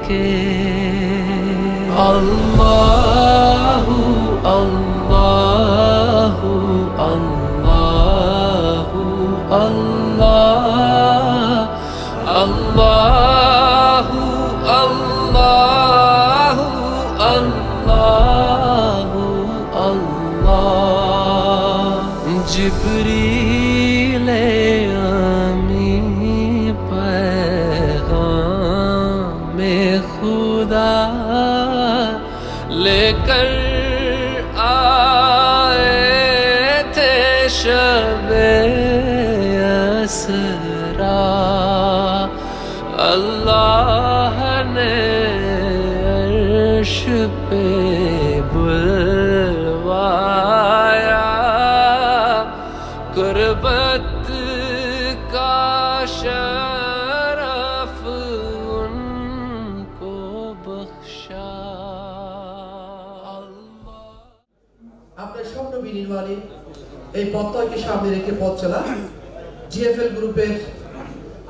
के अल्लाहु अल्लाहु अल्लाहु अल्लाह अल्लाहु अल्लाहु अल्लाहु अल्लाह जिब्रील आमीन पैगाम खुदा लेकर आए थे शबे असरा अल्लाह ने अर्श पे बुलवाया कुर्बत का शरफ उनको बख्शा আপনার স্বপ্ন বিনির্মাণে এই পথকে সামনে রেখে পথ চলা জিএফএল গ্রুপের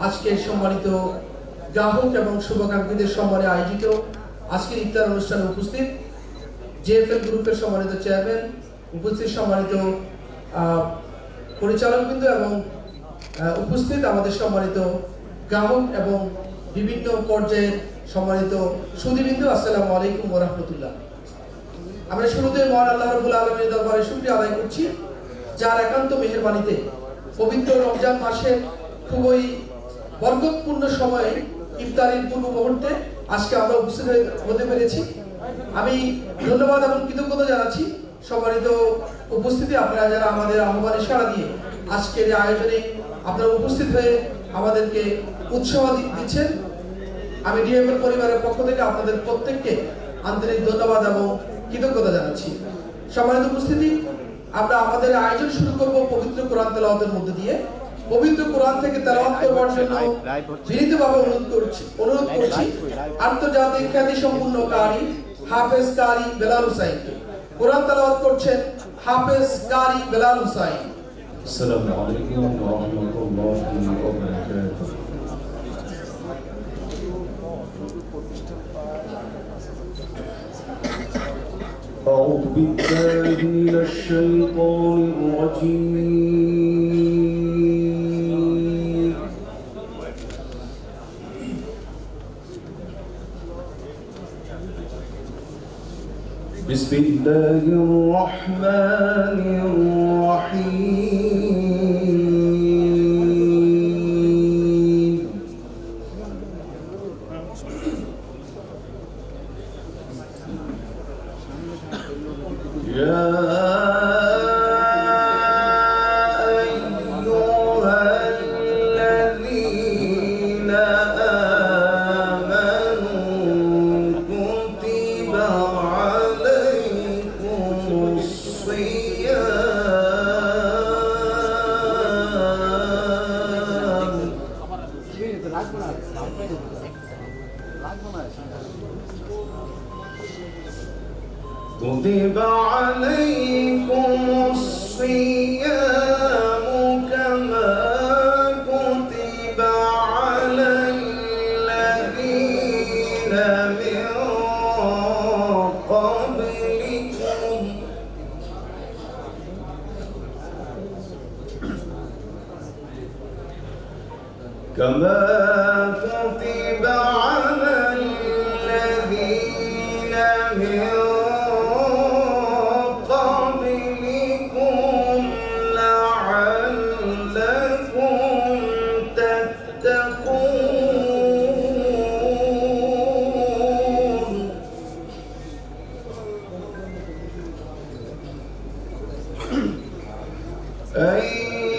আজকের সম্মানিত গ্রাহক এবং শুভাকাঙ্ক্ষীদের সম্মানে আয়োজিত আজকের ইফতার অনুষ্ঠানে উপস্থিত জিএফএল গ্রুপের সম্মানিত চেয়ারম্যান, উপস্থিত সম্মানিত পরিচালকবৃন্দ এবং উপস্থিত আমাদের সম্মানিত গ্রাহক এবং বিভিন্ন পর্যায়ের সম্মানিত সুধীবৃন্দ, আসসালামু আলাইকুম ওয়া রাহমাতুল্লাহ। আমরা শুরুতে মহান আল্লাহ রাব্বুল আলামিনের দরবারে শুকরিয়া আদায় করছি, যার একান্ত মেহেরবানিতে পবিত্র রমজান মাসের খুবই বরকতপূর্ণ সময়ে ইফতারের পূর্ব মুহূর্তে আজকে আমরা উপস্থিত হতে পেরেছি। আমি ধন্যবাদ এবং কৃতজ্ঞতা জানাচ্ছি সম্মানিত উপস্থিতি, আপনারা যারা আমাদের আহ্বানে সাড়া দিয়ে আজকের এই আয়োজনে আপনারা উপস্থিত হয়ে আমাদেরকে উৎসাহ দিচ্ছেন। আমি ডিএফএল পরিবারের পক্ষ থেকে আপনাদের প্রত্যেককে আন্তরিক ধন্যবাদ এবং কৃতজ্ঞতা জানাচ্ছি। সম্মানিত উপস্থিতি, আমরা আমাদের আয়োজন শুরু করব পবিত্র কোরআন তেলাওয়াতের মধ্যে দিয়ে। পবিত্র কোরআন থেকে তেলাওয়াত করবার জন্য বিনীতভাবে অনুরোধ করছি আন্তর্জাতিক খ্যাতি সম্পন্ন কারি হাফেজ কারি বেলাল হুসাইনকে। কোরআন তেলাওয়াত করছেন হাফেজ কারি বেলাল হুসাইন। আসসালামু আলাইকুম ওয়া রাহমাতুল্লাহি ওয়া বারাকাতুহু। أعوذ بالله من الشيطان الرجيم. بسم الله الرحمن الرحيم. يا أيها الذين آمنوا كتب عليكم الصيام كتب عليكم الصيام كما كتب على الذين من قبلكم كما كتب على الذين من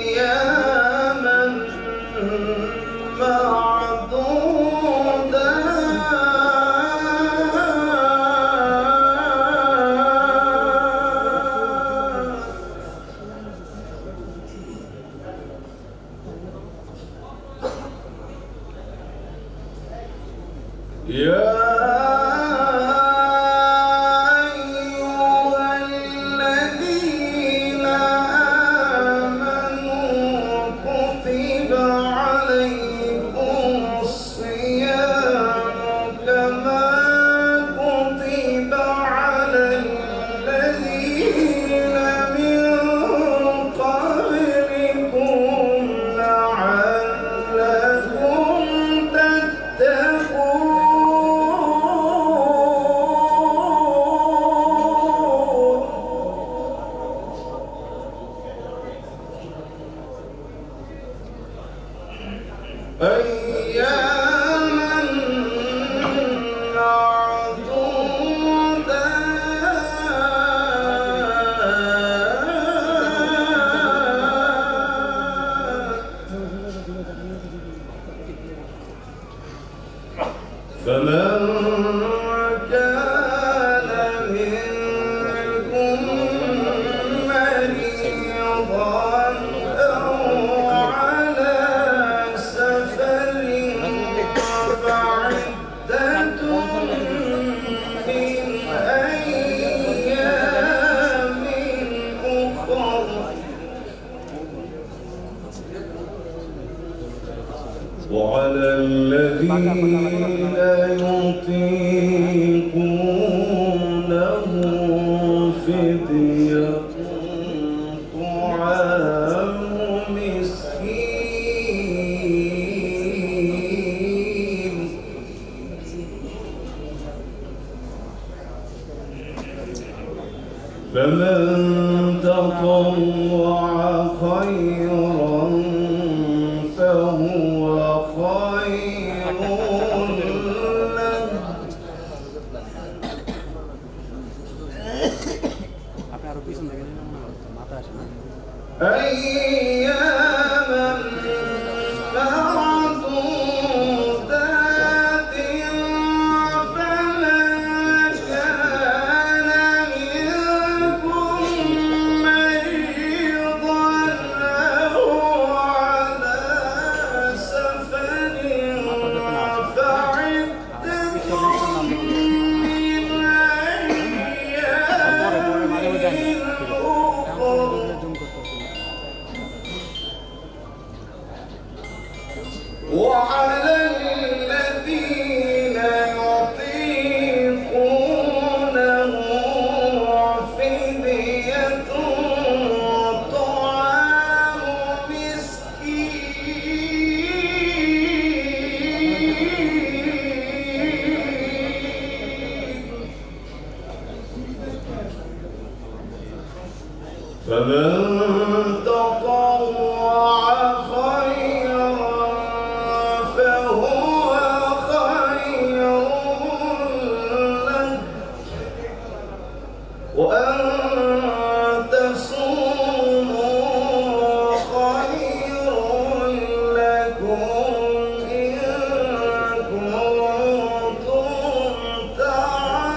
أياما كما أياما فمن كان منكم مريضا أو على سفر فعدة من أيام أخر وعلى الذين يطيقونه فدية طعام مسكين فمن تطوع خيرا فهو خير له أياما معدودات فمن كان منكم مريضا أو على سفر فعدة من أيام أخر وعلى الذين يطيقونه فدية طعام مسكين فمن تطوع خيرا فهو خير له وأن تصوموا خير لكم إن كنتم تعلمون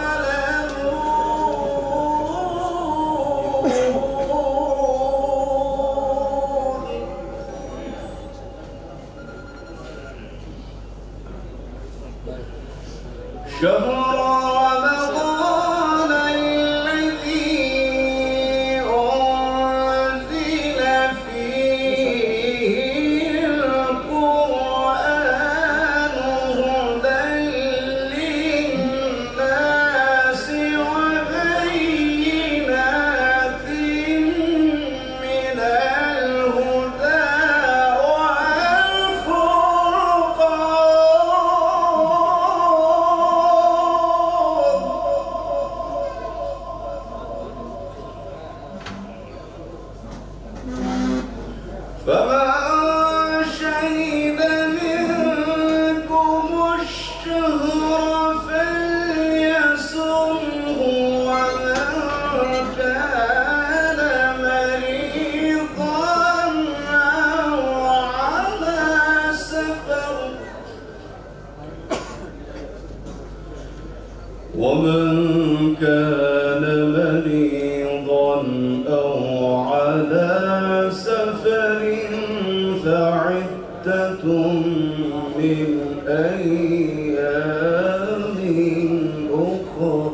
شهر رمضان الذي أنزل فيه القرآن هدى للناس وبينات من الهدى فمن شهد منكم الشهر فليصمه ومن كان مريضا أو على سفر فعدة من أيام أخر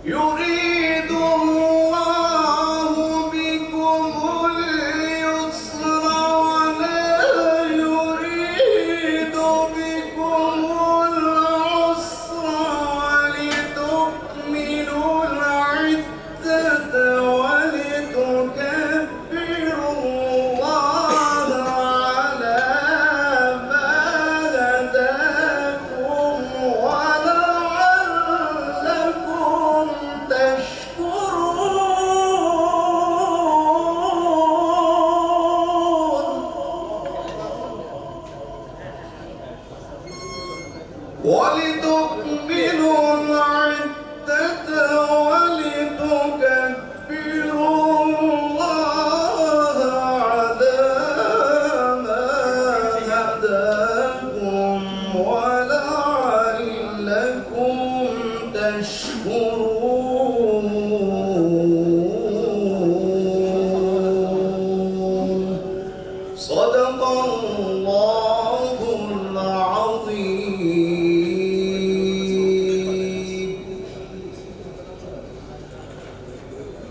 يريد الله بكم اليسر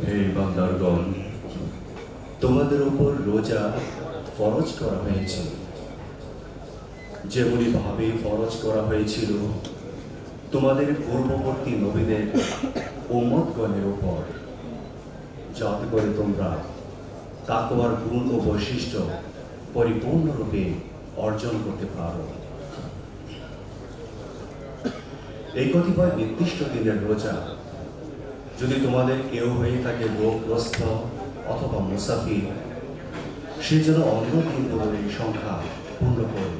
হে বান্দারগণ, তোমাদের উপর রোজা ফরজ করা হয়েছে যেমনি ভাবে ফরজ করা হয়েছিল তোমাদের পূর্ববর্তী নবীদের উম্মতগণের উপর, যাতে করে তোমরা তাকওয়ার গুণ ও বৈশিষ্ট্য পরিপূর্ণরূপে অর্জন করতে পারো। এই কতিপয় নির্দিষ্ট দিনের রোজা যদি তোমাদের কেউ হয়ে থাকে রোগগ্রস্ত অথবা মুসাফির, সে যেন অন্য দিনগুলোর এই সংখ্যা পূর্ণ করে।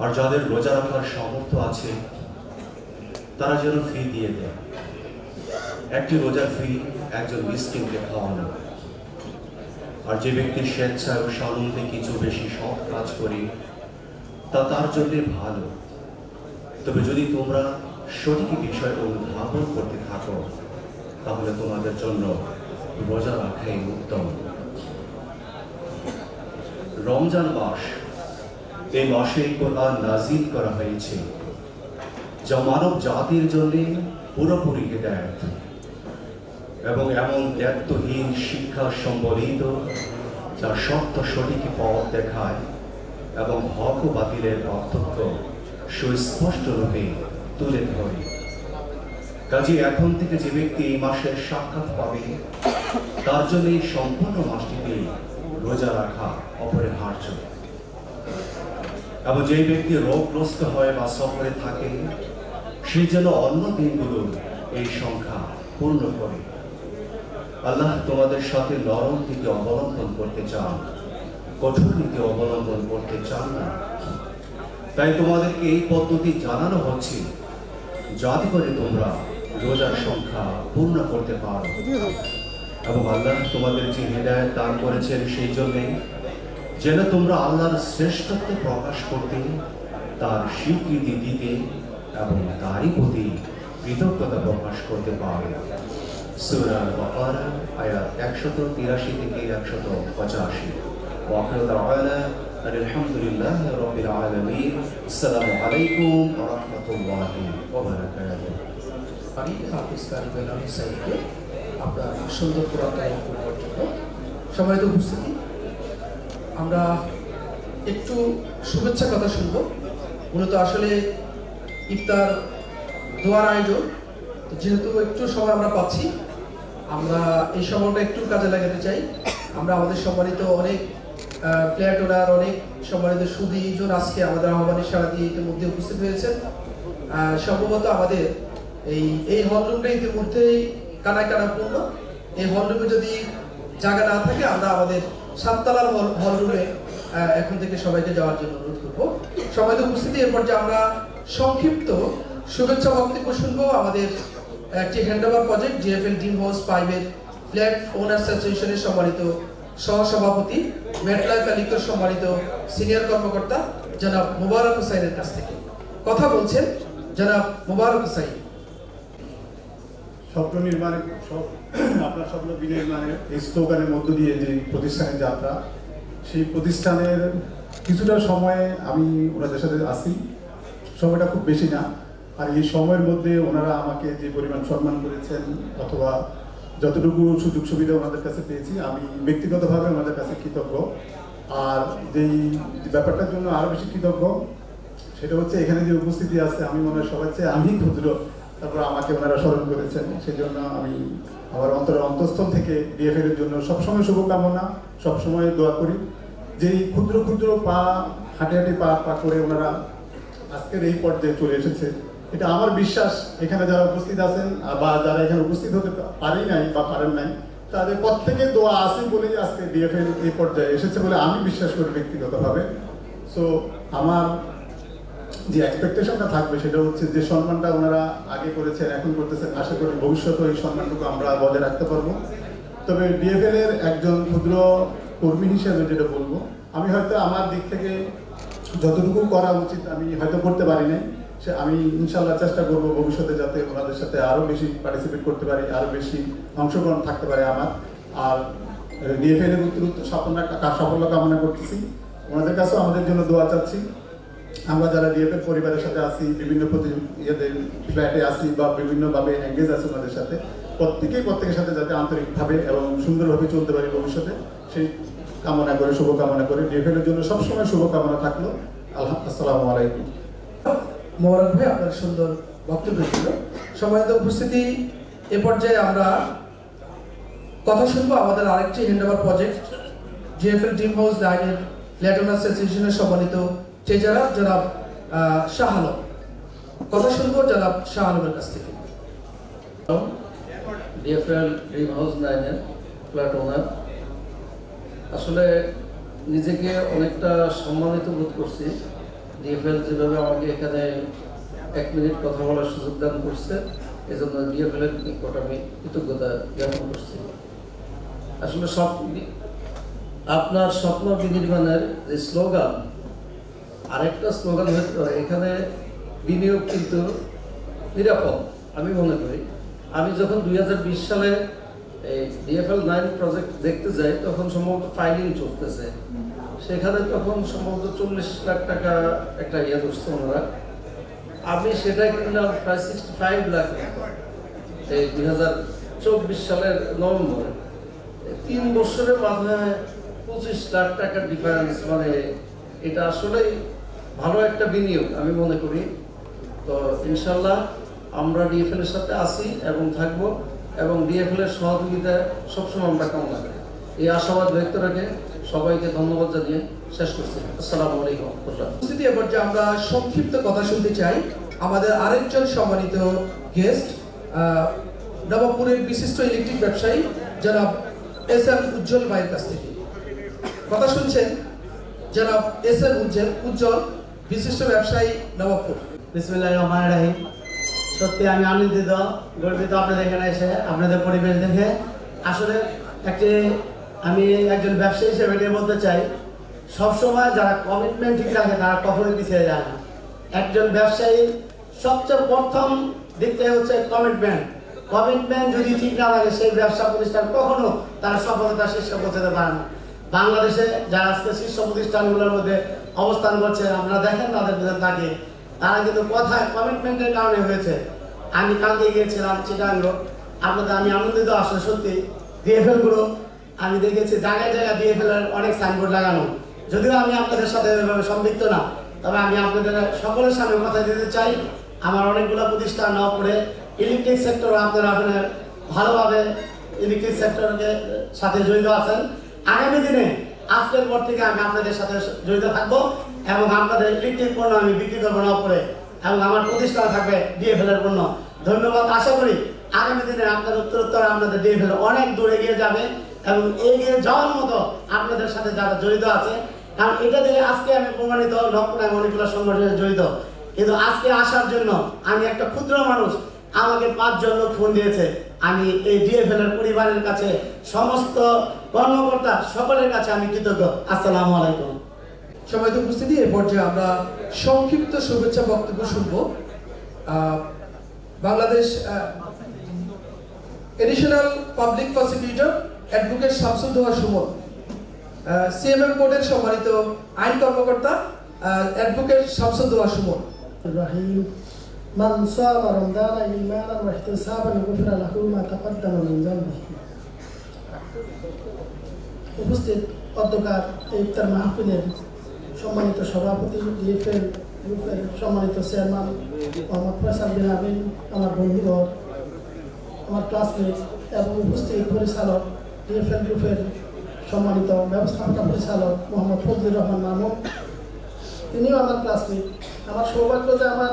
আর যাদের রোজা রাখার সামর্থ্য আছে তারা যেন ফি দিয়ে দেয়। একটি রোজার ফি একজন মিসকিনকে খাওয়ানো। আর যে ব্যক্তি স্বেচ্ছায় ও সানন্দে কিছু বেশি সৎ কাজ করে তা তার জন্য ভালো। তবে যদি তোমরা সঠিক বিষয়টা অনুধাবন করতে থাকো তাহলে তোমাদের জন্য রোজা রাখাই উত্তম। রমজান মাস, এই মাসে কোরআন নাজিল করা হয়েছে যা মানব জাতির জন্য পুরোপুরি হিদায়াত এবং এমন দায়িত্বহীন শিক্ষা সম্বলিত যা সত্য সঠিক পথ দেখায় এবং হক ও বাতিলের পার্থক্য সুস্পষ্ট রূপে তুলে ধরে। কাজে এখন থেকে যে ব্যক্তি এই মাসের সাক্ষাৎ পাবে তার জন্য এই সম্পূর্ণ মাসটিতে রোজা রাখা অপরিহার্য। এবং যে ব্যক্তি রোগগ্রস্ত হয় বা সফরে থাকে সে যেন অন্য দিনগুলোর এই সংখ্যা পূর্ণ করে। আল্লাহ তোমাদের সাথে নরম নীতি অবলম্বন করতে চান, কঠোর নীতি অবলম্বন করতে চান না। তাই তোমাদেরকে এই পদ্ধতি জানানো হচ্ছে যাতে করে তোমরা রোজার সংখ্যা পূর্ণ করতে পারো। এবং আল্লাহ তোমাদের যে হিদায়াত দান করেছেন সেই জন্যে যেন তোমরা আল্লাহর শ্রেষ্ঠত্ব প্রকাশ করতে, তার স্বীকৃতি দিতে এবং তারই প্রতি কৃতজ্ঞতা প্রকাশ করতে পারো। সূরা আল-বাকারা আয়াত 183 থেকে 185। ওয়াকিল তাআলা আলহামদুলিল্লাহি রাব্বিল আলামিন। আসসালামু আলাইকুম ওয়া রাহমাতুল্লাহি ওয়া বারাকাতুহু। আমি হাফিজ কারি বেলাল সাইদকে আপনার সুন্দর পুরাটাই করার জন্য সম্মানিত উপস্থিতি, আমরা একটু শুভেচ্ছা কথা শুনব। মূলত আসলে ইফতার দোয়ার আয়োজন, যেহেতু একটু সময় আমরা পাচ্ছি, আমরা এই সময়টা একটু কাজে লাগাতে চাই। আমরা আমাদের সম্মানিত অনেক প্লেয়ার ওনার অনেক সম্মানিত সুধীজন আজকে আমাদের আহ্বানের সাড়া দিয়ে ইতিমধ্যে উপস্থিত হয়েছেন। সম্ভবত আমাদের এই হলরুমটা ইতিমধ্যেই কানায় পূর্ণ। এই হলরুমে যদি জায়গা না থাকে আমরা আমাদের 7 তলার হলরুমে এখন থেকে সবাইকে যাওয়ার জন্য অনুরোধ করবো। সবাইকে উপস্থিতি এরপর যে আমরা সংক্ষিপ্ত শুভেচ্ছা বক্তব্য শুনবো আমাদের একটি handover project GFL dream house 5-এর ফ্ল্যাট ওনার্স অ্যাসোসিয়েশনের সম্মানিত সহসভাপতি মেটলাইফ আলিকর সম্মানিত সিনিয়র কর্মকর্তা জনাব মোবারক হুসাইনের কাছ থেকে কথা বলছেন জনাব মোবারক হুসাইন। স্বপ্ন নির্মাণে আপনার স্বপ্ন বিনির্মাণের এই স্লোগানের মধ্য দিয়ে যে প্রতিষ্ঠানের যাত্রা, সেই প্রতিষ্ঠানের কিছুটা সময়ে আমি ওনাদের সাথে আসি। সময়টা খুব বেশি না, আর এই সময়ের মধ্যে ওনারা আমাকে যে পরিমাণ সম্মান করেছেন অথবা যতটুকু সুযোগ সুবিধা ওনাদের কাছে পেয়েছি, আমি ব্যক্তিগতভাবে ওনাদের কাছে কৃতজ্ঞ। আর যেই ব্যাপারটার জন্য আরও বেশি কৃতজ্ঞ সেটা হচ্ছে এখানে যে উপস্থিতি আছে, আমি মনে হয় সবার চেয়ে আমি ক্ষুদ্র, তারপর আমাকে ওনারা স্মরণ করেছেন। সেই জন্য আমি আমার অন্তঃস্থল থেকে ডিএফএল এর জন্য সবসময় শুভকামনা, সবসময় দোয়া করি। যেই ক্ষুদ্র ক্ষুদ্র পা হাঁটে হাঁটে পা করে ওনারা আজকের এই পর্যায়ে চলে এসেছে, এটা আমার বিশ্বাস এখানে যারা উপস্থিত আছেন বা যারা এখানে উপস্থিত হতে পারেই নাই বা পারেন নাই, তাদের প্রত্যেকে দোয়া আছে বলেই আজকে ডিএফএল এই পর্যায়ে এসেছে বলে আমি বিশ্বাস করি ব্যক্তিগতভাবে। সো আমার যে এক্সপেকটেশনটা থাকবে সেটা হচ্ছে যে সম্মানটা ওনারা আগে করেছেন, এখন করতেছেন, আশা করি ভবিষ্যতে এই সম্মানটুকু আমরা বজায় রাখতে পারবো। তবে ডিএফএল এর একজন ক্ষুদ্র কর্মী হিসেবে যেটা বলবো, আমি হয়তো আমার দিক থেকে যতটুকু করা উচিত আমি হয়তো করতে পারি নাই, সে আমি ইনশাল্লাহ চেষ্টা করবো ভবিষ্যতে যাতে ওনাদের সাথে আরও বেশি পার্টিসিপেট করতে পারি, আরও বেশি অংশগ্রহণ থাকতে পারে আমার। আর ডিএফএল এর উত্তরোত্তর সাফল্য কামনা করতেছি। ওনাদের কাছেও আমাদের জন্য দোয়া চাচ্ছি। আমরা যারা ডিএফএল পরিবারের সাথে আছি, বিভিন্ন ফ্ল্যাটে আসি বা বিভিন্নভাবে এঙ্গেজ আছি ওনাদের সাথে, প্রত্যেকের সাথে যাতে আন্তরিকভাবে এবং সুন্দরভাবে চলতে পারি ভবিষ্যতে, সেই কামনা করে, শুভকামনা করে ডিএফএল-এর জন্য সবসময় শুভকামনা থাকলো। আসসালামু আলাইকুম। মোবারক ভাই আপনার সুন্দর বক্তব্য ছিল। সম্মানিত উপস্থিতি, এ পর্যায়ে আমরা কথা শুনবো আমাদের আরেকটি handover project DFL dream house লাইনের ল্যাটন অ্যাসোসিয়েশনের সম্মানিত ট্রেজারার জনাব শাহ আলম। কথা শুনবো জনাব শাহ আলমের কাছ থেকে। ডিএফএল ড্রিম হাউস লাইনের ফ্ল্যাট ওনার, আসলে নিজেকে অনেকটা সম্মানিত বোধ করছি। ডিএফএল যেভাবে আমাকে এখানে 1 মিনিট কথা বলার সুযোগ দান করছে, এই জন্য ডিএফএল-এর নিকট আমি কৃতজ্ঞতা জ্ঞাপন করছি। আসলে আপনার স্বপ্ন বিনির্মাণের যে স্লোগান, আরেকটা স্লোগান হতে পারে এখানে বিনিয়োগ কিন্তু নিরাপদ। আমি মনে করি আমি যখন 2020 সালে এই ডিএফএল 9 প্রজেক্ট দেখতে যাই, তখন সম্ভবত ফাইলিং চলতেছে, সেখানে তখন সম্ভবত 40 লাখ টাকা একটা ধরছে ওনারা। আমি সেটা কিনলাম প্রায় 65 লাখ এই 2024 সালের নভেম্বরে। 3 বছরের মাথায় 25 লাখ টাকার ডিফারেন্স, মানে এটা আসলেই ভালো একটা বিনিয়োগ আমি মনে করি। তো ইনশাল্লাহ আমরা ডিএফএল এর সাথে আছি এবং থাকবো, এবং ডিএফএল এর সহযোগিতা সবসময় আমরা কামনা করি। এই আশাবাদ ব্যক্ত রেখে সবাইকে ধন্যবাদ জানিয়ে শেষ করছি। আসসালামু আলাইকুম। উপস্থিতি, এ পর্যায়ে আমরা সংক্ষিপ্ত কথা শুনতে চাই আমাদের আরেকজন সম্মানিত গেস্ট, নবাবপুরের বিশিষ্ট ইলেকট্রিক ব্যবসায়ী জনাব এস.এম. উজ্জ্বল ভাইয়ের কাছ থেকে। কথা শুনছেন জনাব এস.এম. উজ্জ্বল, বিশিষ্ট ব্যবসায়ী, নবাবপুর। বিসমিল্লাহির রহমানির রহিম। সত্যি আমি আনন্দিত, গর্বিত আপনাদের এখানে এসে, আপনাদের পরিবেশ দেখে। আসলে আমি একজন ব্যবসায়ী হিসেবে এটা বলতে চাই, সবসময় যারা কমিটমেন্ট ঠিক রাখে তারা কখনোই পিছিয়ে যায় না। একজন ব্যবসায়ী সবচেয়ে প্রথম দিকটাই হচ্ছে কমিটমেন্ট। কমিটমেন্ট যদি ঠিক না থাকে, সেই ব্যবসা প্রতিষ্ঠান কখনো তারা সফলতা শীর্ষে পৌঁছাতে পারে না। বাংলাদেশে যারা আজকে শীর্ষ প্রতিষ্ঠানগুলোর মধ্যে অবস্থান করছে, আপনারা দেখেন তাদের মধ্যে থাকে, তারা কিন্তু কথায় কমিটমেন্টের কারণে হয়েছে। আমি কালকে গিয়েছিলাম চিটাগাং, আপনাদের আমি আনন্দিত। আসলে সত্যি ডিএফএল গুলো আমি দেখেছি জায়গায় জায়গায় ডিএফএল এর অনেক সাইনবোর্ড লাগানো। যদিও আমি আপনাদের সাথে এভাবে সম্পৃক্ত না, তবে আমি আপনাদের সকলের সামনে কথা দিতে চাই, আমার অনেকগুলো প্রতিষ্ঠান না করে ইলেকট্রিক সেক্টর আপনারা ভালোভাবে ইলেকট্রিক সেক্টরের সাথে জড়িত আছেন। আগামী দিনে আজকের পর থেকে আমি আপনাদের সাথে জড়িত থাকবো, এবং আপনাদের ইলেকট্রিক পণ্য আমি বিক্রি করবো না করে, এবং আমার প্রতিষ্ঠান থাকবে ডিএফএল এর পণ্য। ধন্যবাদ। আশা করি আগামী দিনে আপনার উত্তরোত্তর আপনাদের ডিএফএল অনেক দূরে এগিয়ে যাবে, এবং এগিয়ে যাওয়ার মতো আপনাদের সাথে যারা জড়িত আছে। কারণ এটা দিয়ে আজকে আমি প্রমাণিত, নকলায় অনেকগুলো সংগঠনে জড়িত, কিন্তু আজকে আসার জন্য আমি একটা ক্ষুদ্র মানুষ, আমাকে 5 জন লোক ফোন দিয়েছে। আমি এই ডিএফএল এর পরিবারের কাছে, সমস্ত কর্মকর্তা সকলের কাছে আমি কৃতজ্ঞ। আসসালামু আলাইকুম। সম্মানিত উপস্থিতি, এ পর্যায়ে আমরা সংক্ষিপ্ত শুভেচ্ছা বক্তব্য শুনব Bangladesh additional public prosecutor advocate Shamsul Doha Suman, CMM কোর্টের সম্মানিত আইন কর্মকর্তা অ্যাডভোকেট শামসুল দোহা সুমন। রহিম মান সামা রমজানা ঈমানান ওয়া ইহতিসাবান গুফিরা লাহু মা তাকাদ্দামা মিন যানবিহি। উপস্থিত অধ্যকার ইফতার মাহফিলের সম্মানিত সভাপতি, ডিএফএল গ্রুপের সম্মানিত চেয়ারম্যান মোহাম্মদ ফয়সাল বিন আমিন, আমার বন্ধুবর, আমার ক্লাসমেট, এবং উপস্থিত পরিচালক ডিএফএল গ্রুপের সম্মানিত ব্যবস্থাপনা পরিচালক মোহাম্মদ ফজলুর রহমান মামুন, তিনিও আমার ক্লাসমেট। আমার সৌভাগ্য যে আমার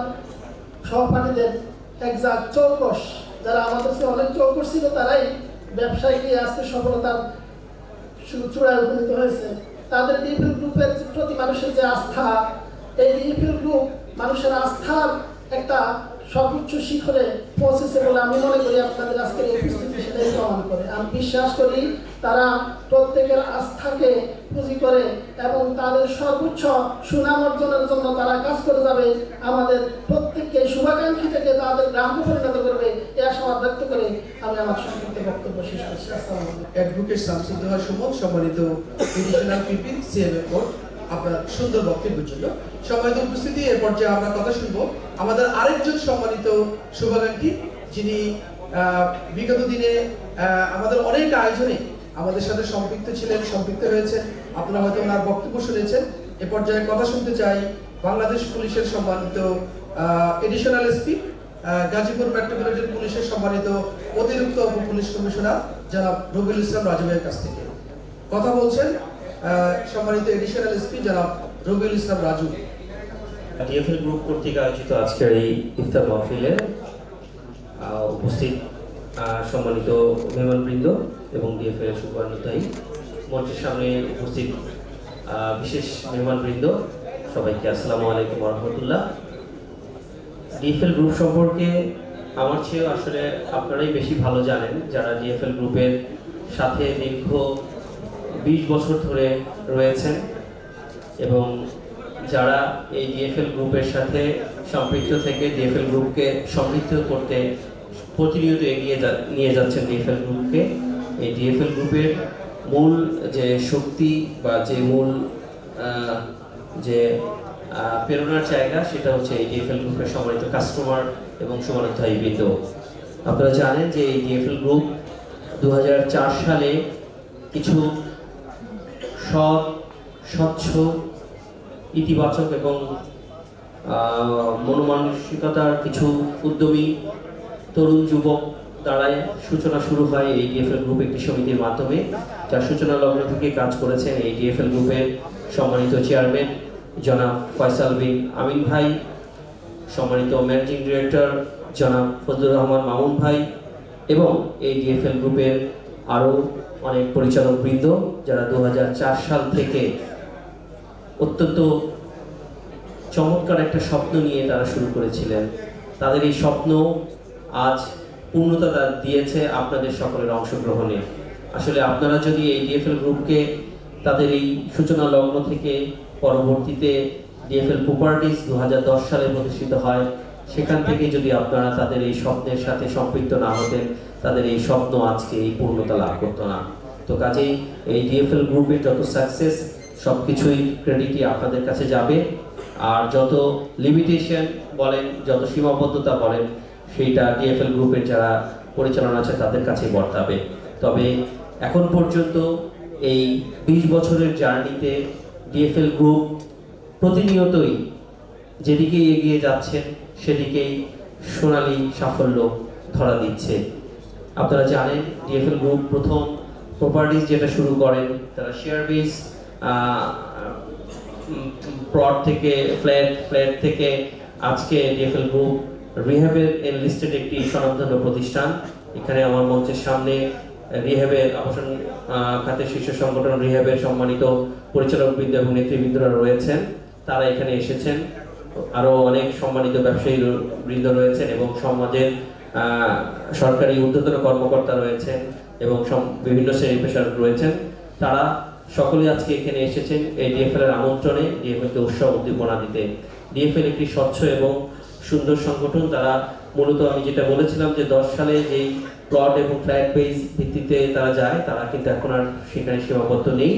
সহপাঠীদের একজাক চৌকস, যারা আমাদের কাছে অনেক চৌকস ছিল, তারাই ব্যবসায় গিয়ে আজকে সফলতার চূড়ায় উপনীত হয়েছে। তাদের ডিএফএল গ্রুপের প্রতি মানুষের যে আস্থা, এই ডিএফএল গ্রুপ মানুষের আস্থার একটা সর্বোচ্চ শিখরে পৌঁছেছে বলে আমি মনে করি। আপনাদের আজকের এই উপস্থিতি সেটাই প্রমাণ করে। আমি বিশ্বাস করি তারা প্রত্যেকের আস্থাকে পুঁজি করে এবং তাদের সর্বোচ্চ সুনাম অর্জনের জন্য তারা কাজ করে যাবে। আমাদের প্রত্যেককে শুভাকাঙ্ক্ষী থেকে তাদের গ্রাহকে পরিণত করবে, এই আশাবাদ ব্যক্ত করে আমি আমার সংক্ষিপ্ত বক্তব্য শেষ করছি। আসসালামু আলাইকুম। অ্যাডভোকেট শামসুল দোহা সুমন, সম্মানিত এডিশনাল পিপি সিএমএম কোর্ট, আপনার সুন্দর বক্তব্যের জন্য। সম্মানিত উপস্থিতি, এর পর্যায়ে আমরা কথা শুনবো আমাদের আরেকজন সম্মানিত শুভাকাঙ্ক্ষী, যিনি বিগত দিনে আমাদের অনেক আয়োজনে আমাদের সাথে সম্পৃক্ত হয়েছে। আপনারা হয়তো ওনার বক্তব্য শুনেছেন। এ পর্যায়ে কথা শুনতে চাই বাংলাদেশ পুলিশের সম্মানিত এডিশনাল এসপি, গাজীপুর মেট্রোপলিটন পুলিশের সম্মানিত অতিরিক্ত উপ পুলিশ কমিশনার জনাব রবিউল ইসলাম রাজু ভাইয়ের কাছ থেকে। কথা বলছেন সম্মানিত এডিশনাল এসপি জনাব রবিউল ইসলাম রাজু। ডিএফএল গ্রুপ কর্তৃক আয়োজিত আজকের এই ইফতার মাহফিলে উপস্থিত সম্মানিত মেহমানবৃন্দ এবং ডিএফএল এর শুভানুধ্যায়ী, মঞ্চের সামনে উপস্থিত বিশেষ মেহমানবৃন্দ, সবাইকে আসসালামু আলাইকুম ওয়া রাহমাতুল্লাহ। ডিএফএল গ্রুপ সম্পর্কে আমার চেয়েও আসলে আপনারাই বেশি ভালো জানেন, যারা ডিএফএল গ্রুপের সাথে দীর্ঘ 20 বছর ধরে রয়েছেন এবং যারা এই ডিএফএল গ্রুপের সাথে সম্পৃক্ত থেকে ডিএফএল গ্রুপকে সমৃদ্ধ করতে প্রতিনিয়ত এগিয়ে নিয়ে যাচ্ছেন ডিএফএল গ্রুপকে। এই ডিএফএল গ্রুপের মূল যে শক্তি বা যে মূল যে প্রেরণার জায়গা, সেটা হচ্ছে এই ডিএফএল গ্রুপের সম্মানিত কাস্টমার এবং শুভানুধ্যায়ীবৃন্দ। আপনারা জানেন যে এই ডিএফএল গ্রুপ 2004 সালে কিছু সৎ, স্বচ্ছ, ইতিবাচক এবং মনোমানসিকতার কিছু উদ্যমী তরুণ যুবক দ্বারায় সূচনা শুরু হয় এই ডিএফএল গ্রুপ একটি সমিতির মাধ্যমে, যার সূচনা লগ্ন থেকে কাজ করেছেন এই ডিএফএল গ্রুপের সম্মানিত চেয়ারম্যান জনাব ফয়সাল বিন আমিন ভাই, সম্মানিত ম্যানেজিং ডিরেক্টর জনাব ফজলুর রহমান মামুন ভাই এবং এই ডিএফএল গ্রুপের আরও অনেক পরিচালক বৃন্দ, যারা 2004 সাল থেকে অত্যন্ত চমৎকার একটা স্বপ্ন নিয়ে তারা শুরু করেছিলেন। তাদের এই স্বপ্ন আজ পূর্ণতা দিয়েছে আপনাদের সকলের অংশগ্রহণে। আসলে আপনারা যদি এই ডিএফএল গ্রুপকে তাদের এই সূচনা লগ্ন থেকে পরবর্তীতে ডিএফএল প্রপার্টিজ 2010 সালে প্রতিষ্ঠিত হয়, সেখান থেকে যদি আপনারা তাদের এই স্বপ্নের সাথে সম্পৃক্ত না হতেন, তাদের এই স্বপ্ন আজকে এই পূর্ণতা লাভ করতো না। তো কাজেই এই ডিএফএল গ্রুপের যত সাকসেস সব কিছুই ক্রেডিটই আপনাদের কাছে যাবে, আর যত লিমিটেশন বলেন, যত সীমাবদ্ধতা বলেন, সেইটা ডিএফএল গ্রুপের যারা পরিচালনা আছে তাদের কাছেই বর্তাবে। তবে এখন পর্যন্ত এই 20 বছরের জার্নিতে ডিএফএল গ্রুপ প্রতিনিয়তই যেদিকেই এগিয়ে যাচ্ছেন সেদিকেই সোনালী সাফল্য ধরা দিচ্ছে। আপনারা জানেন ডিএফএল গ্রুপ প্রথম প্রপার্টিজ যেটা শুরু করেন, তারা শেয়ার বেস প্লট থেকে ফ্ল্যাট থেকে আজকে ডিএফএল গ্রুপ রিহ্যাবের এনলিস্টেড একটি স্বনামধন্য প্রতিষ্ঠান। এখানে আমার মঞ্চের সামনে রিহ্যাবের আবাসন খাতের শীর্ষ সংগঠন রিহ্যাবের সম্মানিত পরিচালকবৃন্দ এবং নেতৃবৃন্দরা রয়েছেন, তারা এখানে এসেছেন। আরও অনেক সম্মানিত ব্যবসায়ী বৃন্দ রয়েছেন এবং সমাজের সরকারি ঊর্ধ্বতন কর্মকর্তা রয়েছেন এবং বিভিন্ন শ্রেণী পেশার রয়েছেন। তারা সকলে আজকে এখানে এসেছেন এই ডিএফএল এর আমন্ত্রণে ডিএফএলকে উৎসাহ উদ্দীপনা দিতে। ডিএফএল একটি স্বচ্ছ এবং সুন্দর সংগঠন। তারা মূলত আমি যেটা বলেছিলাম যে 10 সালে যেই প্লট এবং ফ্ল্যাট বেস ভিত্তিতে তারা যায়, তারা কিন্তু এখন আর সেখানে সীমাবদ্ধ নেই।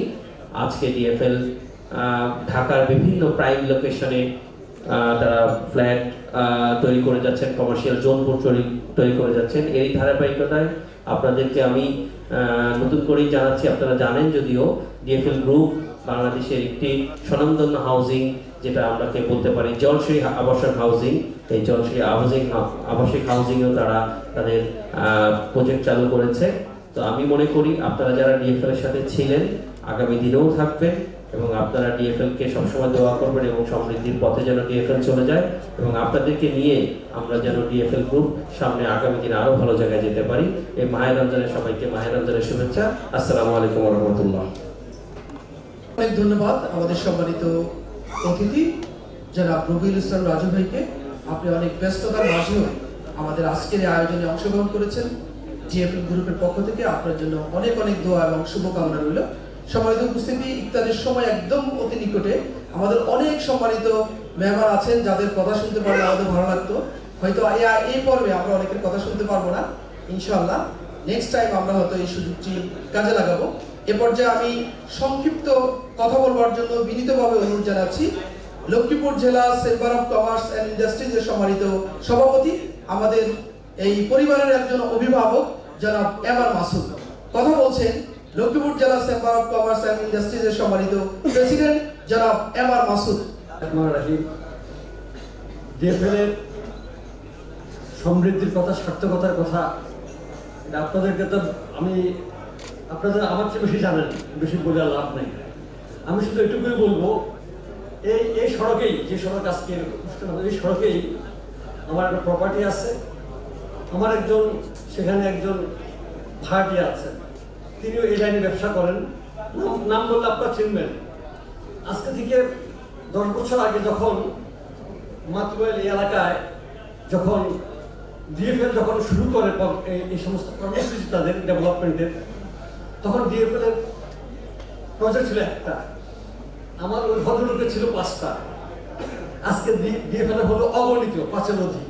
আজকে ডিএফএল ঢাকার বিভিন্ন প্রাইম লোকেশনে তারা ফ্ল্যাট তৈরি করে যাচ্ছেন, কমার্শিয়াল জোনপুর তৈরি করে যাচ্ছেন। এই ধারাবাহিকতায় আপনাদেরকে আমি নতুন করেই জানাচ্ছি, আপনারা জানেন যদিও ডিএফএল গ্রুপ বাংলাদেশের একটি স্বনামধন্য হাউজিং, যেটা আমরাকে বলতে পারি জলশ্রী আবাসন হাউজিং, এই জলশ্রী আবাসিক হাউজিংয়েও তারা তাদের প্রজেক্ট চালু করেছে। তো আমি মনে করি আপনারা যারা ডিএফএল এর সাথে ছিলেন আগামী দিনেও থাকবেন এবং আপনারা ডিএফএল কে সবসময় দোয়া করবেন এবং সমৃদ্ধির পথে যেন ডিএফএল চলে যায় এবং আপনাদেরকে নিয়ে আমরা যেন ডিএফএল গ্রুপ সামনে আগামী দিনে আরো ভালো জায়গায় যেতে পারি। এই মাহে রমজানের সবাইকে মাহে রমজানের শুভেচ্ছা। আসসালামু আলাইকুম ওয়া রাহমাতুল্লাহ। অনেক ধন্যবাদ আমাদের সম্মানিত অতিথি জনাব রবিউল ইসলাম রাজু ভাইকে। আপনি অনেক ব্যস্ততার মাঝেও আমাদের আজকের এই আয়োজনে অংশগ্রহণ করেছেন। ডিএফএল গ্রুপের পক্ষ থেকে আপনার জন্য অনেক অনেক দোয়া এবং শুভকামনা রইল। সম্মানিত উপস্থিতি, ইফতারের সময় একদম অতি নিকটে আমাদের অনেক সম্মানিত মেহমান আছেন যাদের কথা শুনতে পারলে আমাদের ভালো লাগতো। হয়তো এই পর্বে আমরা অনেকের কথা শুনতে পারবো না, ইনশাআল্লাহ নেক্সট টাইম আমরা হয়তো এই সুযোগটি কাজে লাগাবো। এ পর্যায়ে আমি সংক্ষিপ্ত কথা বলবার জন্য বিনীতভাবে অনুরোধ জানাচ্ছি লক্ষ্মীপুর জেলা চেম্বার অফ কমার্স অ্যান্ড ইন্ডাস্ট্রিজের সম্মানিত সভাপতি, আমাদের এই পরিবারের একজন অভিভাবক জনাব এমআর মাসুদ। কথা বলছেন লক্ষ্মীপুর জেলা চেম্বার অফ কমার্স অ্যান্ড ইন্ডাস্ট্রিজের সম্মানিত প্রেসিডেন্ট জনাব এমআর মাসুদ। ডিএফএল সমৃদ্ধির কথা, সার্থকতার কথা আপনাদেরকে তো আপনারা আমার চেয়ে বেশি জানেন, বেশি বলে লাভ নেই। আমি শুধু এটুকুই বলবো, এই সড়কেই, যে সড়ক আজকে অনুষ্ঠান হবে, এই সড়কেই আমার একটা প্রপার্টি আছে। আমার সেখানে একজন ভাড়াটিয়া আছেন, তিনিও এই লাইনে ব্যবসা করেন। নাম বললে আপনারা চিনবেন। আজকে থেকে 10 বছর আগে যখন মাতৃবাইল এই এলাকায় যখন ডিএফএল যখন শুরু করে এই সমস্ত কর্মসূচি তাদের ডেভেলপমেন্টের, তখন ডিএফএল এর প্রজেক্ট ছিল একটা, আমার ওই ভদ্রলোকের ছিল 5টা। আজকে ডিএফএল হলো অগণিত, 5-এর অধিক।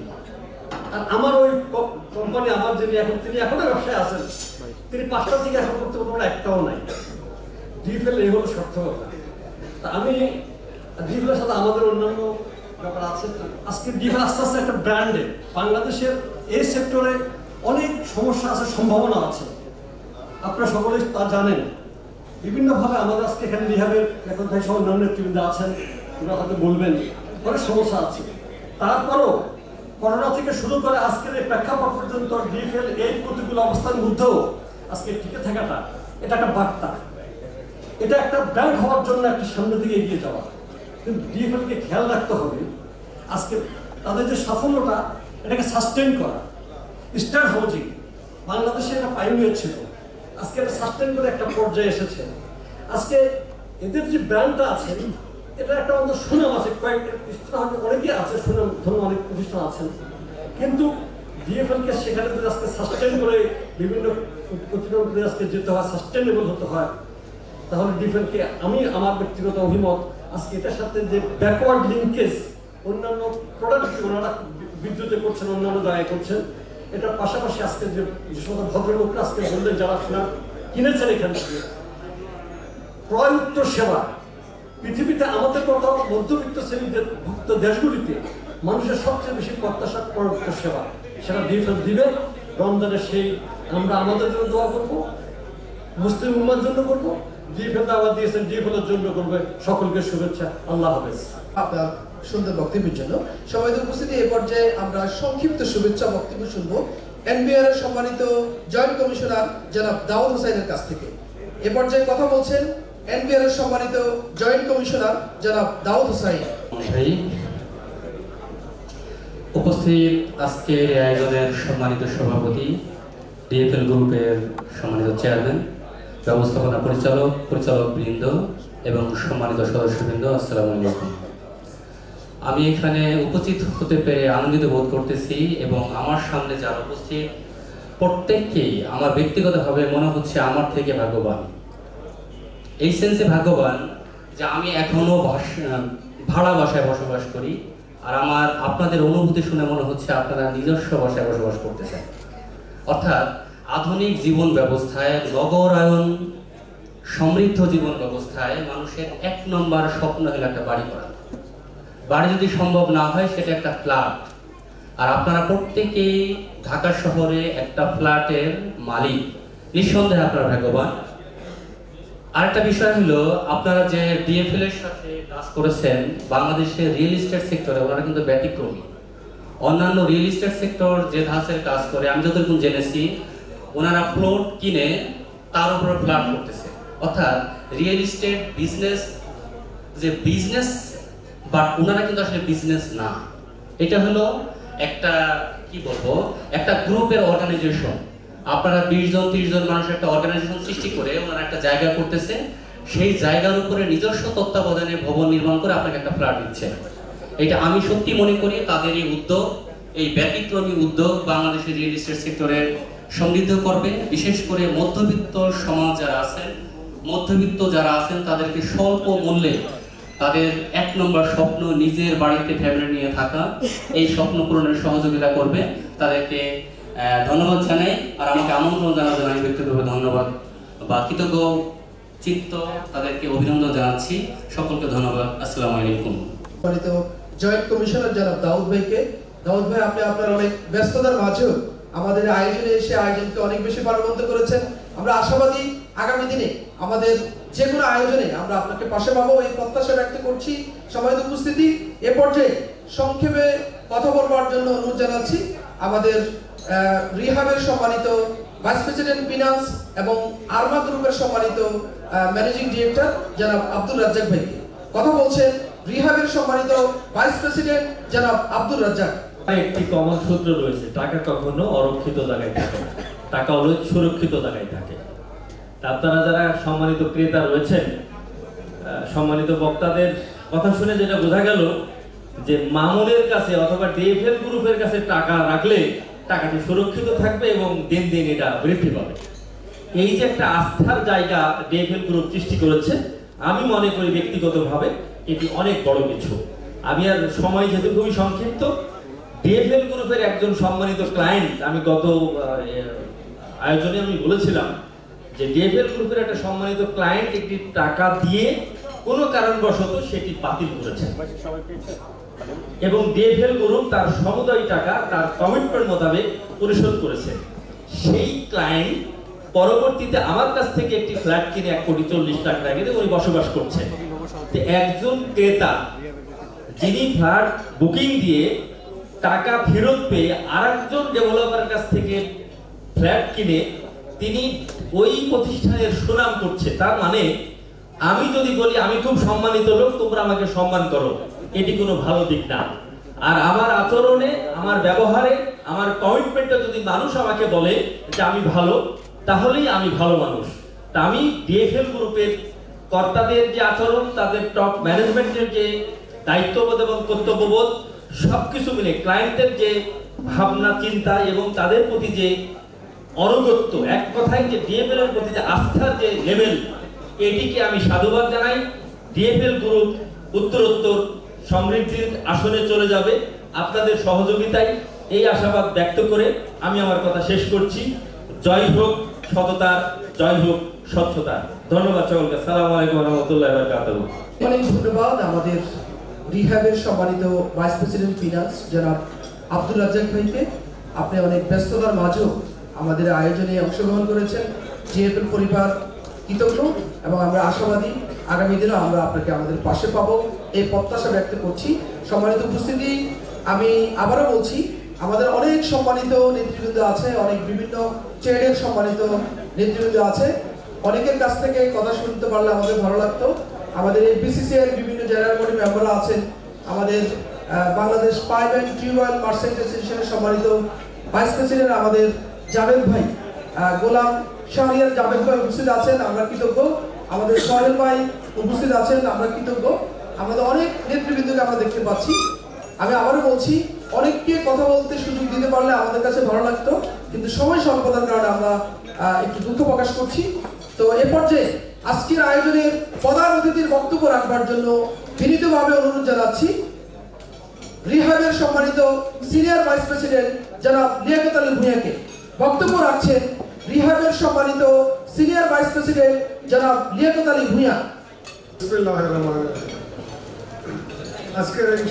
আর আমার ওই কোম্পানি, আমার তিনি এখনো ব্যবসায় আছেন, তিনি 5টা থেকে এখন করতে কোনো একটাও নাই। ডিএফএল এই হলো সার্থকতা। তা আমি ডিএফএল এর সাথে আমাদের অন্যান্য ব্যাপার আছে। আজকে ডিএফএল আস্তে আস্তে একটা ব্র্যান্ডে বাংলাদেশের এই সেক্টরে অনেক সমস্যা আছে, সম্ভাবনা আছে, আপনারা সকলেই তা জানেন। বিভিন্নভাবে আমাদের আজকে এখানে রিহাবের এখন ভাই সহ অন্যান্য নেতৃবৃন্দ আছেন, ওরা হয়তো বলবেন অনেক সমস্যা আছে। তারপরও করোনা থেকে শুরু করে আজকের এই প্রেক্ষাপট পর্যন্ত ডিএফএল এই প্রতিকূল অবস্থার মধ্যেও আজকে টিকে থাকাটা, এটা একটা বার্তা, এটা একটা ব্র্যান্ড হওয়ার জন্য একটা সামনের দিকে এগিয়ে যাওয়া। কিন্তু ডিএফএলকে খেয়াল রাখতে হবে, আজকে তাদের যে সাফল্যটা, এটাকে সাস্টেন করা। স্টার হাউজিং বাংলাদেশে একটা পাইনিয়ার ছিল, আজকে এটা সাস্টেন করে একটা পর্যায়ে এসেছে। আজকে এদের যে ব্র্যান্ডটা আছে, এটা একটা আমাদের সুনাম আছে, অনেকেই আছে সুনাম, ধরুন অনেক প্রতিষ্ঠান আছেন, কিন্তু ডিএফএলকে সেখানে যদি আজকে সাস্টেন করে বিভিন্ন প্রতিষ্ঠান আজকে যেতে হয়, সাস্টেনেবল হতে হয়, তাহলে ডিএফএলকে আমার ব্যক্তিগত অভিমত, আজকে এটার সাথে যে ব্যাকওয়ার্ড লিঙ্কেজ অন্যান্য প্রোডাক্ট ওনারা বিদ্যুতে করছেন, অন্যান্য জায়গায় করছেন, এটার পাশাপাশি আজকে যে সমস্ত ভদ্রলোকরা আজকে বললেন যারা কিনেছেন এখান থেকে, ক্রয় উত্তর সেবা পৃথিবীতে আমাদের কথা মধ্যবিত্ত শ্রেণীদের ভুক্ত দেশগুলিতে মানুষের সবচেয়ে বেশি প্রত্যাশা ক্রয় উত্তর সেবা, সেটা ডিএফএল দিবে। রমজানের সেই আমরা আমাদের জন্য দোয়া করবো, মুসলিম উম্মার জন্য করবো, ডিএফএল দাওয়াত দিয়েছেন, ডিএফএল এর জন্য করবে। সকলকে শুভেচ্ছা, আল্লাহ হাফেজ। আপনার সুন্দর বক্তব্যের জন্য সবাই উপস্থিতি। এ পর্যায়ে আমরা সংক্ষিপ্ত শুভেচ্ছা বক্তব্য শুনবো এনবিআর এর সম্মানিত জয়েন্ট কমিশনার জনাব দাউদ হোসেনের কাছ থেকে। এ পর্যায়ে কথা বলছেন এনবিআর এর সম্মানিত জয়েন্ট কমিশনার জনাব দাউদ হোসেন। উপস্থিত আজকের আয়োজনের সম্মানিত সভাপতি, ডিএফএল গ্রুপের সম্মানিত চেয়ারম্যান, ব্যবস্থাপনা পরিচালক বৃন্দ এবং সম্মানিত সদস্যবৃন্দ, আসসালামু আলাইকুম। আমি এখানে উপস্থিত হতে পেরে আনন্দিত বোধ করতেছি এবং আমার সামনে যারা উপস্থিত প্রত্যেককেই আমার ব্যক্তিগতভাবে মনে হচ্ছে আমার থেকে ভাগ্যবান। এই সেন্সে ভাগ্যবান যে আমি এখনো ভাড়া বাসায় বসবাস করি, আর আপনাদের অনুভূতি শুনে মনে হচ্ছে আপনারা নিজস্ব বাসায় বসবাস করতেছেন। অর্থাৎ আধুনিক জীবন ব্যবস্থায়, নগরায়ন সমৃদ্ধ জীবন ব্যবস্থায় মানুষের 1 নম্বর স্বপ্ন হলো একটা বাড়ি করা। বাড়ি যদি সম্ভব না হয় সেটা একটা ফ্ল্যাট, আর আপনারা প্রত্যেকেই ঢাকা শহরে একটা ফ্ল্যাটের মালিক, নিঃসন্দেহে আপনারা ভাগ্যবান। আরেকটা বিষয় হলো, আপনারা যে ডিএফএল এর সাথে কাজ করেছেন বাংলাদেশের রিয়েল এস্টেট সেক্টরে, ওনারা কিন্তু ব্যতিক্রমী। অন্যান্য রিয়েল এস্টেট সেক্টর যে ধাঁচের কাজ করে, আমি যতটুকু জেনেছি, ওনারা প্লট কিনে তার উপরে ফ্ল্যাট করতেছে। অর্থাৎ রিয়েল এস্টেট বিজনেস, বাট ওনারা কিন্তু আসলে বিজনেস না। এটা হলো একটা একটা গ্রুপের অর্গানাইজেশন। আপনারা 20 জন 30 জন মানুষের একটা অর্গানাইজেশন সৃষ্টি করে ওনারা একটা জায়গা করতেছে, সেই জায়গার উপরে নিজস্ব তত্ত্বাবধানে ভবন নির্মাণ করে আপনাকে একটা ফ্ল্যাট দিচ্ছে। এটা আমি সত্যি মনে করি তাদের এই উদ্যোগ, এই ব্যতিক্রমী উদ্যোগ বাংলাদেশের রিয়েল এস্টেট সেক্টরের সমৃদ্ধ করবে। বিশেষ করে মধ্যবিত্ত সমাজ যারা আছেন তাদেরকে স্বল্প মূল্যে তাদের 1 নম্বর স্বপ্ন নিজের বাড়িতে ফ্যামিলি নিয়ে থাকা, এই স্বপ্ন পূরণের সহযোগিতা করবে। তাদেরকে ধন্যবাদ জানাই, আর আমাকে আমন্ত্রণ জানার জন্য আমি ব্যক্তিগতভাবে ধন্যবাদ বা কৃতজ্ঞ চিত্ত তাদেরকে অভিনন্দন জানাচ্ছি। সকলকে ধন্যবাদ। আসসালামু আলাইকুম। জয়েন্ট কমিশনার জনাব দাউদ ভাইকে। দাউদ ভাই, আপনি আপনার অনেক ব্যস্ততার মাঝেও আমাদের আয়োজনে এসে আয়োজনকে অনেক বেশি প্রাণবন্ত করেছেন। আমরা আশাবাদী আগামী দিনে আমাদের যে কোনো আয়োজনে আমরা আপনাকে পাশে পাবো, এই প্রত্যাশা ব্যক্ত করছি। সম্মানিত উপস্থিতি, এ পর্যায়ে সংক্ষেপে কথা বলবার জন্য অনুরোধ জানাচ্ছি আমাদের রিহাবের সম্মানিত ভাইস প্রেসিডেন্ট ফিনান্স এবং আরমা গ্রুপের সম্মানিত ম্যানেজিং ডিরেক্টর জনাব আব্দুর রাজ্জাক ভাইকে। কথা বলছেন রিহাবের সম্মানিত ভাইস প্রেসিডেন্ট জনাব আব্দুর রাজ্জাক। একটি কমন সূত্র রয়েছে, টাকা কখনো অরক্ষিত জায়গায় থাকে না, টাকা হলো সুরক্ষিত জায়গায় থাকে। আপনারা যারা সম্মানিত ক্রেতা রয়েছেন, সম্মানিত বক্তাদের কথা শুনে যেটা বোঝা গেল যে মামুনের কাছে অথবা ডিএফএল গ্রুপের কাছে টাকা রাখলে টাকাটি সুরক্ষিত থাকবে এবং দিন দিন এটা বৃদ্ধি পাবে। এই যে একটা আস্থার জায়গা ডিএফএল গ্রুপ সৃষ্টি করেছে, আমি মনে করি ব্যক্তিগতভাবে এটি অনেক বড় কিছু। আমি আর সময় যেহেতু খুবই সংক্ষিপ্ত, ডিএফএল গ্রুপের একজন সম্মানিত ক্লায়েন্ট, আমি গত আয়োজনে আমি বলেছিলাম যে ডিএফএল গ্রুপের একটা সম্মানিত ক্লায়েন্ট একটি টাকা দিয়ে কোনো কারণবশত সেটি বাতিল করেছে এবং ডিএফএল গ্রুপ তার সমুদায় টাকা তার কমিটমেন্ট মোতাবেক পরিশোধ করেছে। সেই ক্লায়েন্ট পরবর্তীতে আমার কাছ থেকে একটি ফ্ল্যাট কিনে 1,40,00,000 টাকা দিয়ে উনি বসবাস করছেন। একজন ক্রেতা যিনি ফ্ল্যাট বুকিং দিয়ে টাকা ফেরত পেয়ে আরেকজন ডেভেলপারের কাছ থেকে ফ্ল্যাট কিনে তিনি ওই প্রতিষ্ঠানের সুনাম করছে, তার মানে আমি যদি বলি আমি খুব সম্মানিত লোক, তোমরা আমাকে সম্মান করো, এটি কোনো ভালো দিক না। আর আমার আচরণে, আমার ব্যবহারে, আমার কমিটমেন্টে যদি মানুষ আমাকে বলে যে আমি ভালো, তাহলেই আমি ভালো মানুষ। তা আমি ডিএফএল গ্রুপের কর্তাদের যে আচরণ, তাদের টপ ম্যানেজমেন্টের যে দায়িত্ববোধ এবং কর্তব্যবোধ সবকিছু মিলে ক্লায়েন্টের যে ভাবনা চিন্তা এবং তাদের প্রতি যে অনুগত্য, এক কথায় যে ডিএফএল এর প্রতি যে আস্থার যে লেভেল, এটিকে আমি সাধুবাদ জানাই। ডিএফএল গ্রুপ উত্তরোত্তর সমৃদ্ধির আসনে চলে যাবে আপনাদের সহযোগিতায়, এই আশাবাদ ব্যক্ত করে আমি আমার কথা শেষ করছি। জয় হোক সততা, জয় হোক স্বচ্ছতা। ধন্যবাদ সকলকে। আসসালামু আলাইকুম ওয়া রাহমাতুল্লাহি ওয়া বারাকাতুহু। অনেক ধন্যবাদ আমাদের রিহাবের সম্মানিত ভাইস প্রেসিডেন্ট ফিনান্স জনাব আব্দুর রাজ্জাক ভাইকে। আপনি অনেক ব্যস্ততার মাঝেও আমাদের আয়োজনে অংশগ্রহণ করেছেন। ডিএফএল পরিবার কৃতজ্ঞ এবং আমরা আশাবাদী আগামী দিনেও আমরা আপনাকে আমাদের পাশে পাবো, এই প্রত্যাশা ব্যক্ত করছি। সম্মানিত উপস্থিতি, আমি আবারও বলছি আমাদের অনেক সম্মানিত নেতৃবৃন্দ আছে, অনেক বিভিন্ন ট্রেডের সম্মানিত নেতৃবৃন্দ আছে। অনেকের কাছ থেকে কথা শুনতে পারলে আমাদের ভালো লাগতো। আমাদের এই বিসিসিআই এর বিভিন্ন জেনারেল বডি মেম্বাররা আছেন, আমাদের Bangladesh pipe and tubewell merchant অ্যাসোসিয়েশনের সম্মানিত ভাইস প্রেসিডেন্ট আমাদের জাভেদ ভাই, গোলাম শাহরিয়ার জাভেদ ভাই উপস্থিত আছেন, আমরা কৃতজ্ঞ। আমাদের সোহেল ভাই উপস্থিত আছেন, আমরা কৃতজ্ঞ। আমাদের অনেক নেতৃবৃন্দকে আমরা দেখতে পাচ্ছি। আমি আবারও বলছি, অনেককে কথা বলতে সুযোগ দিতে পারলে আমাদের কাছে ভালো লাগতো, কিন্তু সময় স্বল্পতার কারণে আমরা একটু দুঃখ প্রকাশ করছি। তো এ পর্যায়ে আজকের আয়োজনের প্রধান অতিথির বক্তব্য রাখবার জন্য বিনীতভাবে অনুরোধ জানাচ্ছি রিহাবের সম্মানিত সিনিয়র ভাইস প্রেসিডেন্ট জনাব লিয়াকত আলী ভূঁইয়াকে। বক্তব্য রাখছেন রিহাবের সম্মানিত সিনিয়র ভাইস প্রেসিডেন্ট জনাব লিয়াকত আলী ভূঁইয়া। বিসমিল্লাহির রহমানির রহিম। আজকের এই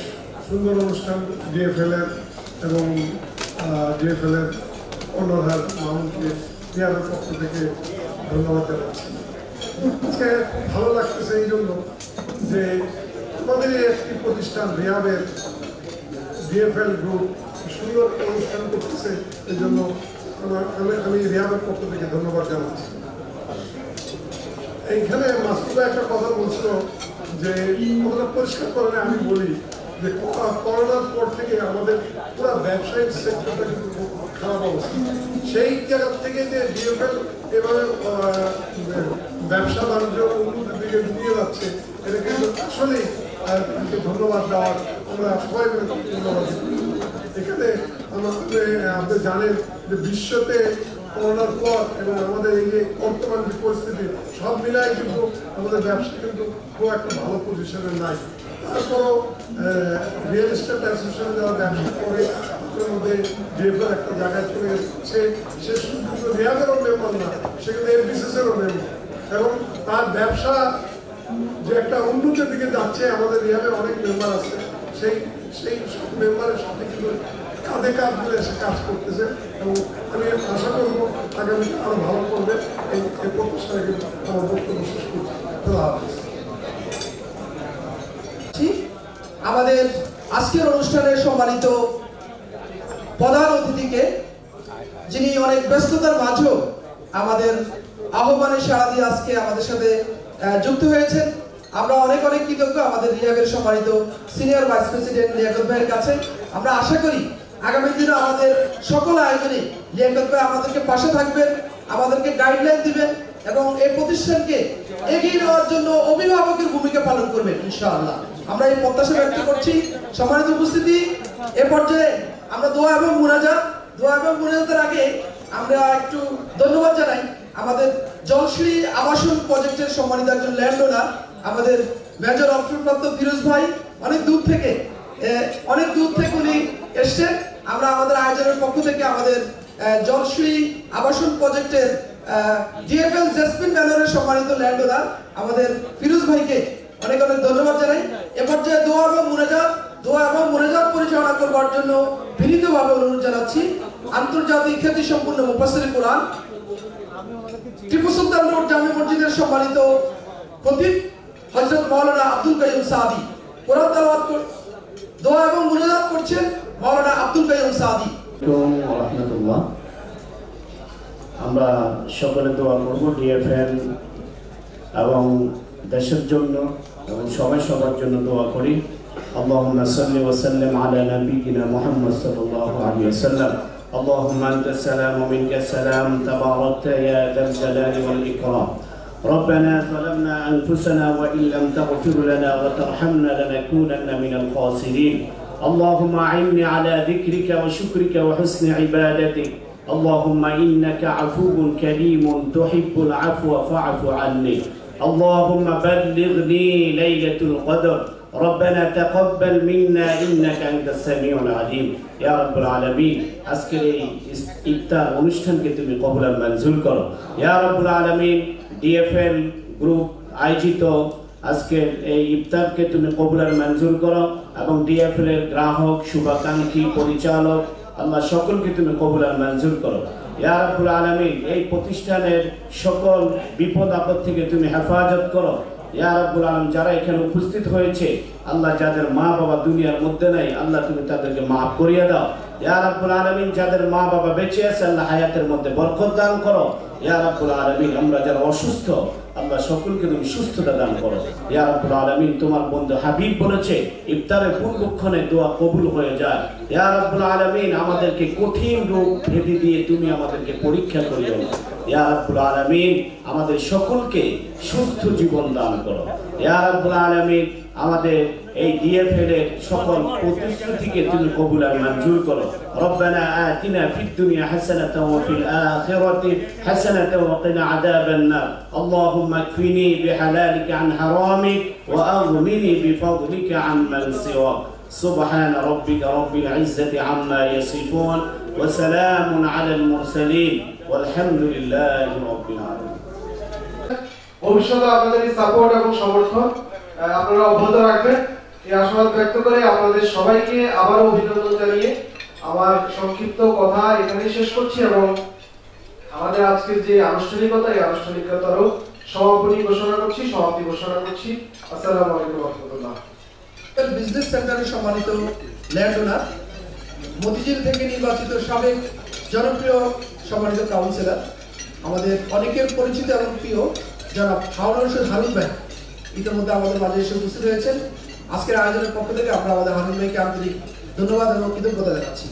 সুন্দর অনুষ্ঠান ডিএফএল এর এবং ডিএফএল এর কর্ণধার মামুনকে রিহাবের পক্ষ থেকে ধন্যবাদ জানাচ্ছি। আজকে ভালো লাগতেছে এই জন্য যে আমাদের একটি প্রতিষ্ঠান রিহাবের ডিএফএল গ্রুপ সুন্দর অনুষ্ঠান করতেছে, এই জন্য আমি রিহাবের পক্ষ থেকে ধন্যবাদ জানাচ্ছি। এইখানে মাসুদা একটা কথা বলছিল যে কথাটা পরিষ্কার করে আমি বলি যে করোনার পর থেকে আমাদের পুরো ব্যবসায়িক সেক্টরটা কিন্তু খারাপ অবস্থা। সেই জায়গা থেকে যে ডিএফএল এভাবে ব্যবসা বাণিজ্য উন্নতির দিকে নিয়ে যাচ্ছে, এটা কিন্তু আসলেই ধন্যবাদ দেওয়ার আমরা সবাই মিলে ধন্যবাদ দিই। এখানে আপনি জানেন যে বিশ্বতে করোনার পর এবং আমাদের এই যে বর্তমান যে পরিস্থিতি সব মিলাই কিন্তু আমাদের ব্যবসা কিন্তু খুব একটা ভালো পজিশনে নাই। তারপরও রিয়েল এস্টেট অ্যাসোসিয়েশনে যারা ব্যবসা করে তাদের মধ্যে ডিএফএল একটা জায়গায় চলে গেছে, সে শুধু রিয়াবেরও মেম্বার না, সে কিন্তু এফবিসিসিরও মেম্বার এবং তার ব্যবসা যে একটা উন্নতির দিকে যাচ্ছে। আমাদের রিয়াবের অনেক মেম্বার আছে, সেই সব মেম্বারের সাথে কিন্তু কাঁধে কাঁধ মিলে এসে কাজ করতেছে এবং আমি আশা করবো আগামীতে আরো ভালো করবে এই প্রত্যাশায় আমার বক্তব্য শেষ করছি। খোদা হাফেজ। আমাদের আজকের অনুষ্ঠানের সম্মানিত প্রধান অতিথিকে, যিনি অনেক ব্যস্ততার মাঝেও আমাদের আহ্বানে সাড়া দিয়ে আজকে আমাদের সাথে যুক্ত হয়েছেন, আমরা অনেক অনেক কৃতজ্ঞ আমাদের রিহাবের সম্মানিত সিনিয়র ভাইস প্রেসিডেন্ট লিয়াকত ভাইয়ের কাছে। আমরা আশা করি আগামী দিনে আমাদের সকল আয়োজনে লিয়াকত ভাই আমাদেরকে পাশে থাকবেন, আমাদেরকে গাইডলাইন দিবেন এবং এই প্রতিষ্ঠানকে এগিয়ে নেওয়ার জন্য অভিভাবকের ভূমিকা পালন করবেন ইনশাআল্লাহ। আমরা এই প্রত্যাশা ব্যক্ত করছি। সম্মানিত উপস্থিতি, এ পর্যায়ে আমরা দোয়া এবং মুনাজাতের আগে আমরা একটু ধন্যবাদ জানাই আমাদের জলশ্রী আবাসন প্রজেক্টের সম্মানিত একজন ল্যান্ড ওনার, আমাদের মেজর অবসরপ্রাপ্ত ফিরোজ ভাই। অনেক দূর থেকে উনি এসছেন। আমরা আমাদের আয়োজনের পক্ষ থেকে আমাদের জলশ্রী আবাসন প্রজেক্টের ডিএফএল জেসমিন ব্যানারের সম্মানিত ল্যান্ড ওনার আমাদের ফিরোজ ভাইকে অনেক অনেক ধন্যবাদ জানাই। এ পর্যায়ে দোয়া এবং মুনাজাত পরিচালনা করবার জন্য বিনীতভাবে অনুরোধ জানাচ্ছি আন্তর্জাতিক খ্যাতি সম্পন্ন মুফাসসির কোরআন টিপু সুলতান রোড জামে মসজিদের সম্মানিত খতিব হযরত মাওলানা আব্দুল কাইয়ুম সাদি। কোরআন তেলাওয়াত দোয়া এবং মুনাজাত করছেন মাওলানা আব্দুল কাইয়ুম সাদি। রাহমাতুল্লাহ। আমরা সকলে দোয়া করব ডিএফএল এবং দেশের জন্য এবং সবাই সবার জন্য দোয়া করি। اللهم صل وسلم على نبينا محمد صلى الله عليه وسلم. اللهم أنت السلام ومنك السلام تباركت يا ذا الجلال والإكرام. ربنا ظلمنا أنفسنا وإن لم تغفر لنا وترحمنا لنكونن من الخاسرين. اللهم أعني على ذكرك وشكرك وحسن عبادتك. اللهم إنك عفو كريم تحب العفو فاعف عني. اللهم بلغني ليلة القدر. ربنا تقبل منا إنك أنت السميع العليم يا رب العالمين. আজকের এই ইফতার অনুষ্ঠানকে তুমি কবুল আর মঞ্জুর করো ইয়া রব্বুল আলামিন। ডিএফএল গ্রুপ আয়োজিত আজকের এই ইফতারকে তুমি কবুল আর মঞ্জুর করো এবং ডিএফএল এর গ্রাহক, শুভাকাঙ্ক্ষী, পরিচালক আল্লাহ সকলকে তুমি কবুল আর মঞ্জুর করো ইয়া রব্বুল আলামিন। এই প্রতিষ্ঠানের সকল বিপদ আপদ থেকে তুমি হেফাজত করো ইয়া রাব্বুল আলামিন। যারা এখানে উপস্থিত হয়েছে আল্লাহ, যাদের মা বাবা দুনিয়ার মধ্যে নাই আল্লাহ তুমি তাদেরকে মাফ করিয়ে দাও ইয়া রাব্বুল আলামিন। যাদের মা বাবা বেঁচে আছে আল্লাহ হায়াতের মধ্যে বরকত দান করো ইয়া রাব্বুল আলামিন। আমরা যারা অসুস্থ আল্লাহ সকলকে তুমি সুস্থতা দান করো ইয়া রাব্বুল আলামিন। তোমার বন্ধু হাবিব বলেছে ইফতারের পূর্বক্ষণে দোয়া কবুল হয়ে যায় ইয়া রাব্বুল আলামিন। আমাদেরকে কঠিন রোগ ভেদি দিয়ে তুমি আমাদেরকে পরীক্ষা করিও ইয়া রাব্বুল আলামিন। আমাদের সকলকে সুস্থ জীবন দান করো ইয়া রাব্বুল আলামিন। আমাদের এই ডিএফএল এর সকল প্রতিশ্রুতিকে তুমি কবুল আর মঞ্জুর করো। রব্বানা আতিনা ফিদ দুনিয়া হাসানাতাও ওয়া ফিল আখিরাতি হাসানাতাও ওয়া কিনা আযাবান নার। আল্লাহুম্মা কফিনি বিহালালিকা আন হারামিক ওয়া আগনিনি বিফadlika আম্মান সিওয়াক। سبحان ربك رب العزة عما يصفون وسلام على المرسلين والحمد لله رب العالمين. ভবিষ্যতে আপনাদের সাপোর্ট এবং সমর্থন আপনারা অব্যাহত রাখবেন এই আশাবাদ ব্যক্ত করে আপনাদের সবাইকে আবারও অভিনন্দন জানিয়ে আমার সংক্ষিপ্ত কথা এখানেই শেষ করছি এবং আমাদের আজকের যে আনুষ্ঠানিকতা এই আনুষ্ঠানিকতারও সমাপনী ঘোষণা করছি। আসসালামু আলাইকুম ওয়া রাহমাতুল্লাহ। বিজনেস সেন্টারের সম্মানিত ল্যান্ড ওনার, মতিঝিল থেকে নির্বাচিত সাবেক জনপ্রিয় সম্মানিত কাউন্সিলর, আমাদের অনেকের পরিচিত এবং প্রিয় জনাব হারুন রশিদ হারুন ভাই ইতিমধ্যে আমাদের মাঝে এসে উপস্থিত হয়েছেন। আজকের আয়োজনের পক্ষ থেকে আমরা আমাদের হারুন ভাইকে আন্তরিক ধন্যবাদ এবং কৃতজ্ঞতা জানাচ্ছি।